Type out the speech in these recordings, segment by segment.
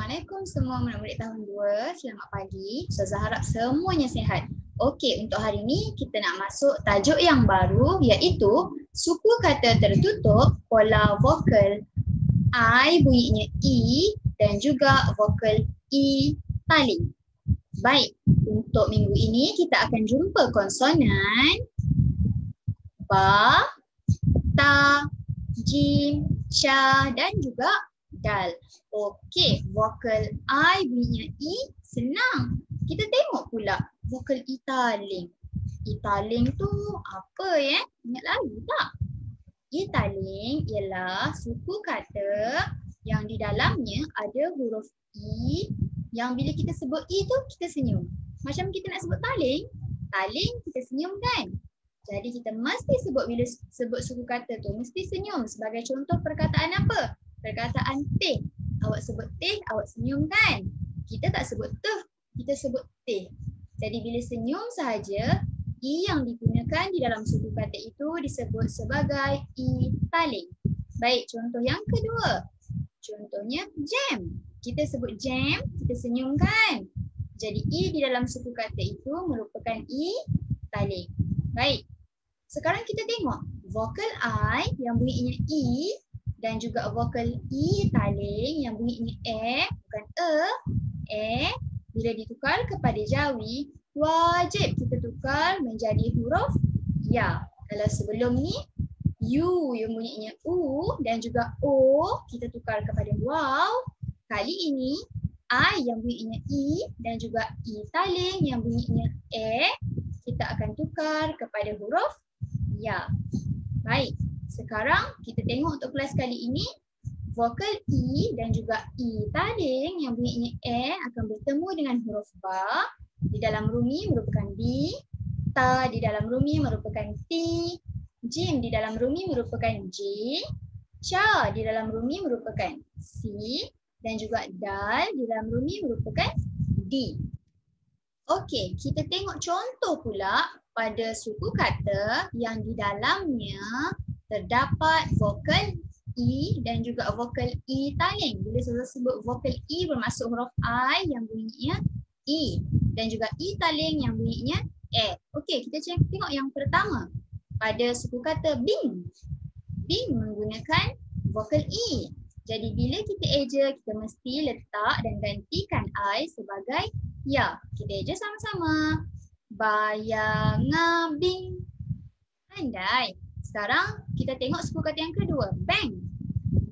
Assalamualaikum semua murid-murid tahun 2. Selamat pagi. Ustazah harap semuanya sihat. Okey, untuk hari ini kita nak masuk tajuk yang baru iaitu suku kata tertutup pola vokal I bunyinya E dan juga vokal E taling. Baik, untuk minggu ini kita akan jumpa konsonan ba, ta, jim, cha dan juga dal. Okey, vokal I bunyinya E senang. Kita tengok pula vokal E taling. E taling tu apa ya? Ingat lagi tak? E taling ialah suku kata yang di dalamnya ada huruf E yang bila kita sebut E tu kita senyum. Macam kita nak sebut taling, taling kita senyum kan? Jadi kita mesti sebut bila sebut suku kata tu mesti senyum. Sebagai contoh perkataan apa? Perkataan teh. Awak sebut teh, awak senyum kan? Kita tak sebut teh, kita sebut teh. Jadi bila senyum sahaja, E yang digunakan di dalam suku kata itu disebut sebagai E taling. Baik, contoh yang kedua. Contohnya jam. Kita sebut jam, kita senyum kan? Jadi E di dalam suku kata itu merupakan E taling. Baik, sekarang kita tengok vokal I yang bunyinya E dan juga vokal E taling yang bunyinya bukan bila ditukar kepada jawi wajib kita tukar menjadi huruf ya. Kalau sebelum ni U yang bunyinya U dan juga O kita tukar kepada waw. Kali ini I yang bunyinya E dan juga E taling yang bunyinya kita akan tukar kepada huruf ya. Baik, sekarang kita tengok untuk kelas kali ini vokal E dan juga E taling yang bunyinya akan bertemu dengan huruf ba. Di dalam rumi merupakan B, ta di dalam rumi merupakan T, jim di dalam rumi merupakan J, cha di dalam rumi merupakan C dan juga dal di dalam rumi merupakan D. Okey, kita tengok contoh pula pada suku kata yang di dalamnya terdapat vokal E dan juga vokal E taling. Bila saya sebut vokal E bermaksud huruf I yang bunyinya E dan juga E taling yang bunyinya Okey, kita tengok yang pertama. Pada suku kata bing. Bing menggunakan vokal E. Jadi bila kita eja, kita mesti letak dan gantikan I sebagai ya. Kita eja sama-sama. Bayangabing. Pandai. Sekarang kita tengok suku kata yang kedua. Bang.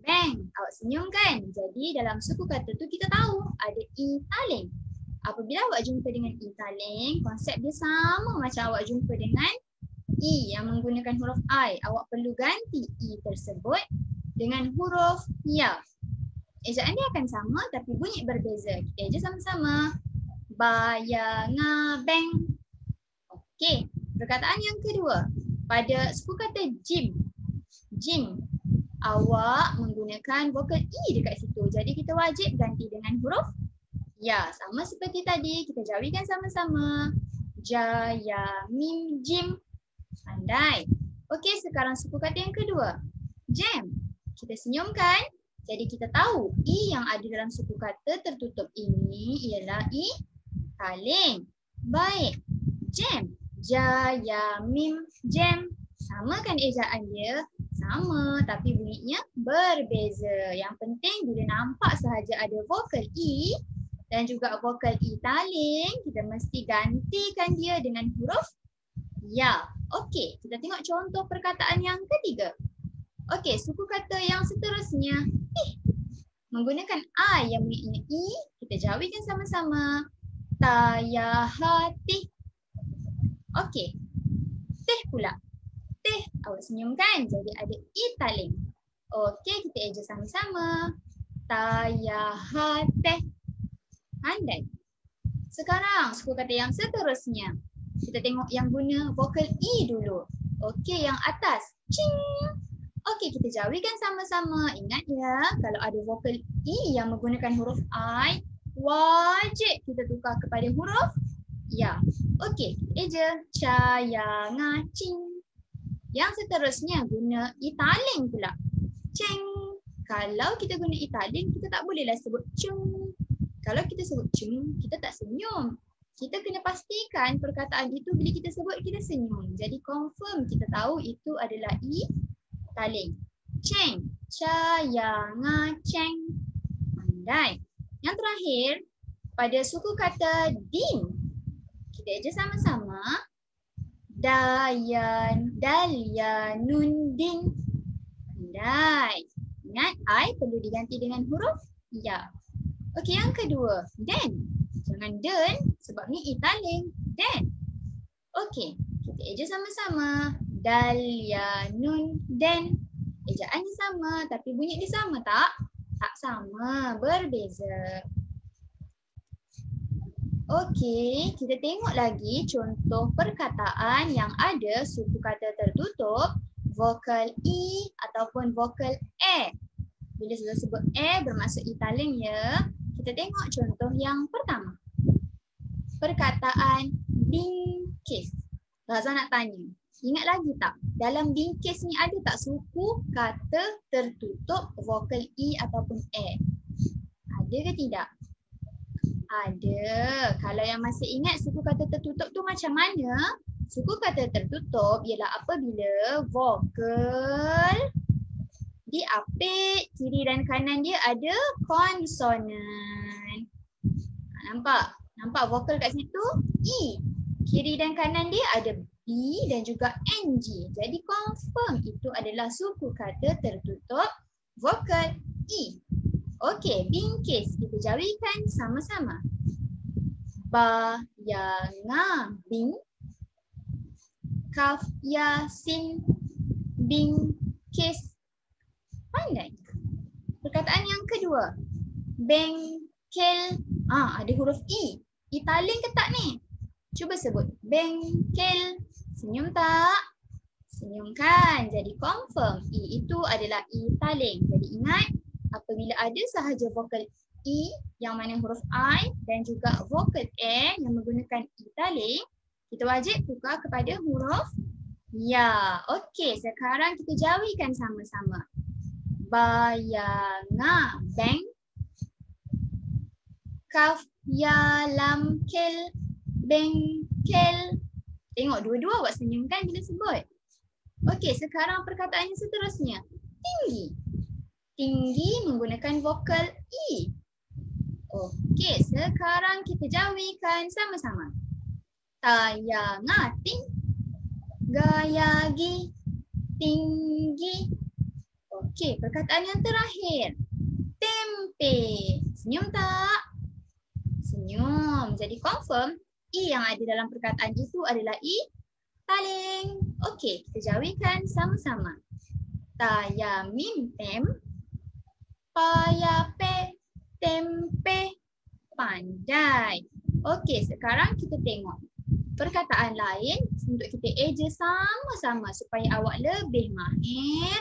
Bang. Awak senyum kan? Jadi dalam suku kata tu kita tahu ada E taling. Apabila awak jumpa dengan E taling, konsep dia sama macam awak jumpa dengan E yang menggunakan huruf I. Awak perlu ganti E tersebut dengan huruf ya. Ejaan dia akan sama tapi bunyi berbeza. Kita eja sama-sama. Bayangabeng. Okey, perkataan yang kedua. Pada suku kata jim. Jim. Awak menggunakan vokal E dekat situ. Jadi kita wajib ganti dengan huruf ya. Sama seperti tadi, kita jawikan sama-sama. Jaya mim jim. Pandai. Okey, sekarang suku kata yang kedua. Jam. Kita senyum kan? Jadi kita tahu E yang ada dalam suku kata tertutup ini ialah E taling. Baik. Jam. Jaya mim jam. Sama kan ejaan dia? Sama tapi bunyinya berbeza. Yang penting bila nampak sahaja ada vokal E dan juga vokal E taling, kita mesti gantikan dia dengan huruf ya. Okey, kita tengok contoh perkataan yang ketiga. Okey, suku kata yang seterusnya. Menggunakan I yang bunyinya E, kita jawikan sama-sama. Tayahati. Okey, teh pula. Teh, awak senyum kan? Jadi ada E taling. Okey, kita eja sama-sama. Tayahate. Pandai. Sekarang suku kata yang seterusnya. Kita tengok yang guna vokal E dulu. Okey, yang atas. Cing. Okey, kita jawikan sama-sama. Ingat ya, kalau ada vokal E yang menggunakan huruf I, wajib kita tukar kepada huruf ya. Okey, eja. Caya ngacing. Yang seterusnya guna E taling pula. Ceng. Kalau kita guna E taling, kita tak bolehlah sebut cung. Kalau kita sebut cium, kita tak senyum. Kita kena pastikan perkataan itu bila kita sebut, kita senyum. Jadi confirm kita tahu itu adalah i taling. Ceng, ca, ya, nga, ceng. Pandai. Yang terakhir, pada suku kata din, kita eja sama-sama. Dayan, dalya, nun, din. Pandai. Ingat, I perlu diganti dengan huruf ya. Okey, yang kedua, den. Jangan den sebab ni i taling. Den. Okey, kita eja sama-sama. Dalya, nun, den. Ejaannya sama tapi bunyi dia sama tak? Tak sama, berbeza. Okey, kita tengok lagi contoh perkataan yang ada suku kata tertutup, vokal i ataupun vokal e. Bila sudah sebut e bermaksud i taling ya. Kita tengok contoh yang pertama. Perkataan bingkis. Raza nak tanya, ingat lagi tak? Dalam bingkis ni ada tak suku kata tertutup vokal i ataupun e? Ada ke tidak? Ada. Kalau yang masih ingat suku kata tertutup tu macam mana? Suku kata tertutup ialah apabila vokal diapit, kiri dan kanan dia ada konsonan. Nampak? Nampak vokal kat situ? I. Kiri dan kanan dia ada B dan juga NG. Jadi confirm itu adalah suku kata tertutup vokal I. Okey, bingkis. Kita jawikan sama-sama. Ba, ya, nga, bing. Kaf, ya, sin, bing, kis. Pandai. Perkataan yang kedua. Bengkel. Ada huruf I. I taling ke tak ni? Cuba sebut. Bengkel. Senyum tak? Senyum kan? Jadi confirm. I itu adalah I taling. Jadi ingat, apabila ada sahaja vokal I yang mana huruf I dan juga vokal E yang menggunakan I taling, kita wajib tukar kepada huruf ya. Okey, sekarang kita jawikan sama-sama. Bayanga, beng. Kaf, ya, lam, kel, bengkel. Tengok dua-dua awak senyum kan bila sebut. Okey, sekarang perkataan yang seterusnya. Tinggi. Tinggi menggunakan vokal I. Okey, sekarang kita jawikan sama-sama. Tayangating. Gayagi. Tinggi. Okey, perkataan yang terakhir. Tempe. Senyum tak? Senyum. Jadi confirm I yang ada dalam perkataan itu adalah I taling. Okey, kita jawikan sama-sama. Tayamim tem. Payape. Tempe. Pandai. Okey, sekarang kita tengok perkataan lain untuk kita eja sama-sama supaya awak lebih mahir.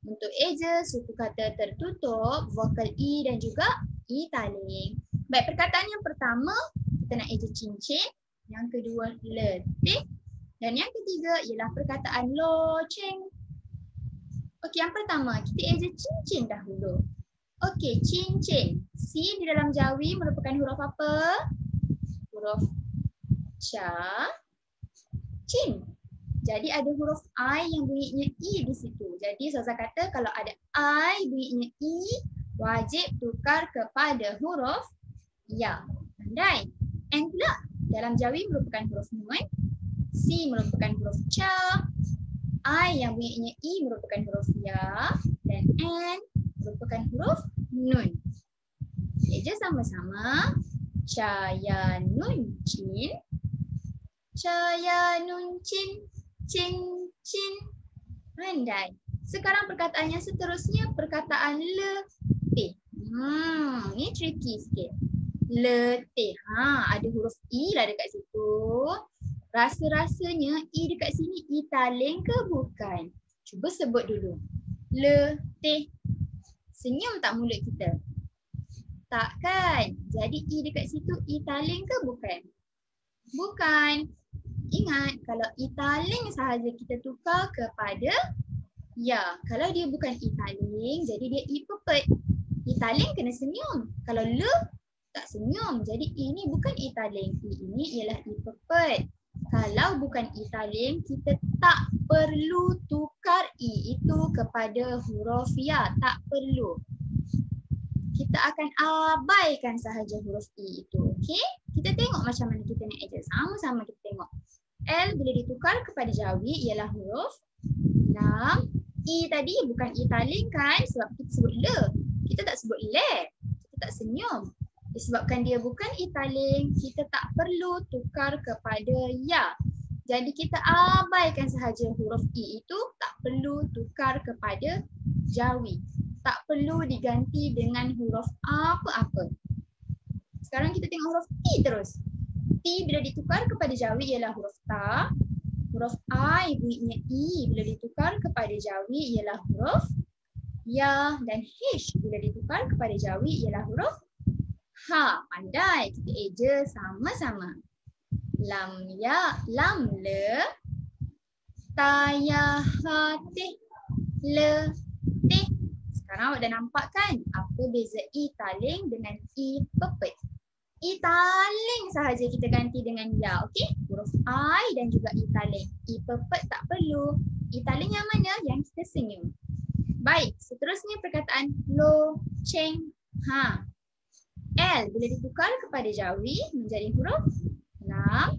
Untuk eja suku kata tertutup, vokal I dan juga I taling. Baik, perkataan yang pertama kita nak eja cincin, yang kedua letih dan yang ketiga ialah perkataan loceng. Okey, yang pertama kita eja cincin dahulu. Okey, cincin. C di dalam jawi merupakan huruf apa? Huruf ca, cin. Jadi ada huruf I yang bunyinya I di situ. Jadi Ustazah kata kalau ada I bunyinya I, wajib tukar kepada huruf ya. Pandai. N pula dalam jawi merupakan huruf nun, C merupakan huruf ca, I yang bunyinya I merupakan huruf ya dan N merupakan huruf nun. Eja sama-sama. Caya nun cin. Caya nun cin. Cin cin. Pandai. Sekarang perkataan yang seterusnya perkataan letih. Ni tricky sikit. Letih. Ada huruf I lah dekat situ. Rasa-rasanya I dekat sini I taling ke bukan? Cuba sebut dulu. Letih. Senyum tak mulut kita? Tak kan? Jadi I dekat situ I taling ke bukan? Bukan. Ingat, kalau I taling sahaja kita tukar kepada ya. Kalau dia bukan I taling, jadi dia I pepet. I taling kena senyum. Kalau le, tak senyum. Jadi ini bukan italing. Ini ialah i-pepet. Kalau bukan italing, kita tak perlu tukar i itu kepada huruf ya. Tak perlu. Kita akan abaikan sahaja huruf i itu. Okey? Kita tengok macam mana kita nak ajar. Sama-sama kita tengok. L bila ditukar kepada jawi ialah huruf lam. I tadi bukan italing kan? Sebab kita sebut le. Kita tak sebut le. Kita tak senyum. Disebabkan dia bukan italing, kita tak perlu tukar kepada ya. Jadi kita abaikan sahaja huruf i itu, tak perlu tukar kepada jawi. Tak perlu diganti dengan huruf apa-apa. Sekarang kita tengok huruf T terus. T bila ditukar kepada jawi ialah huruf ta. Huruf I bunyinya i bila ditukar kepada jawi ialah huruf ya. Dan H bila ditukar kepada jawi ialah huruf ha. Pandai. Kita eja sama-sama. Lam ya, lam le, ta ya ha teh, le teh. Sekarang awak dah nampak kan apa beza italing dengan i-pepet. Italing sahaja kita ganti dengan ya, okey? Huruf I dan juga italing. I-pepet tak perlu. Italing yang mana? Yang kita senyum. Baik, seterusnya perkataan lo, ceng, ha. L bila ditukar kepada jawi menjadi huruf lam.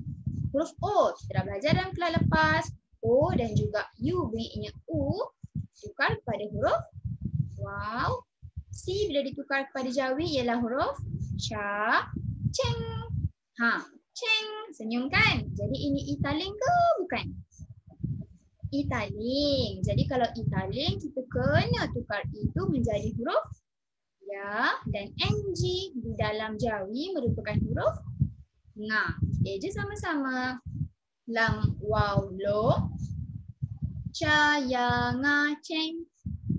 Huruf O kita dah belajar dalam kelas lepas. O dan juga U bunyinya U tukar kepada huruf waw. C bila ditukar kepada jawi ialah huruf ca, ceng. Ha, ceng. Senyum kan? Jadi ini italing ke bukan? Italing. Jadi kalau italing kita kena tukar itu menjadi huruf ya dan ng di dalam jawi merupakan huruf nga. Eja sama-sama. Lam waw lo, ca ya nga ceng,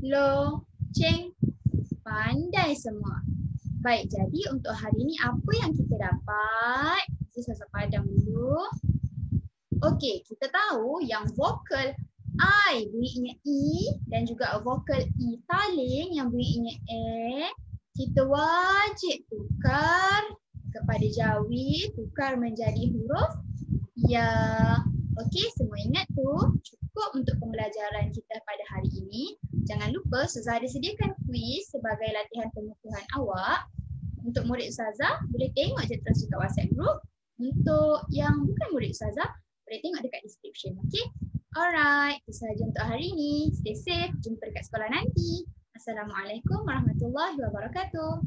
lo ceng. Pandai semua. Baik, jadi untuk hari ini apa yang kita dapat? Saya padam dulu. Okey, kita tahu yang vokal I bunyinya I dan juga vokal italing yang bunyinya E, kita wajib tukar kepada jawi, tukar menjadi huruf ya. Okey, semua ingat tu. Cukup untuk pembelajaran kita pada hari ini. Jangan lupa Ustazah ada sediakan kuis sebagai latihan pengukuhan awak. Untuk murid Ustazah, boleh tengok je terus dekat WhatsApp group. Untuk yang bukan murid Ustazah, boleh tengok dekat description. Okey? Alright, itu sahaja untuk hari ini. Stay safe. Jumpa dekat sekolah nanti. Assalamualaikum warahmatullahi wabarakatuh.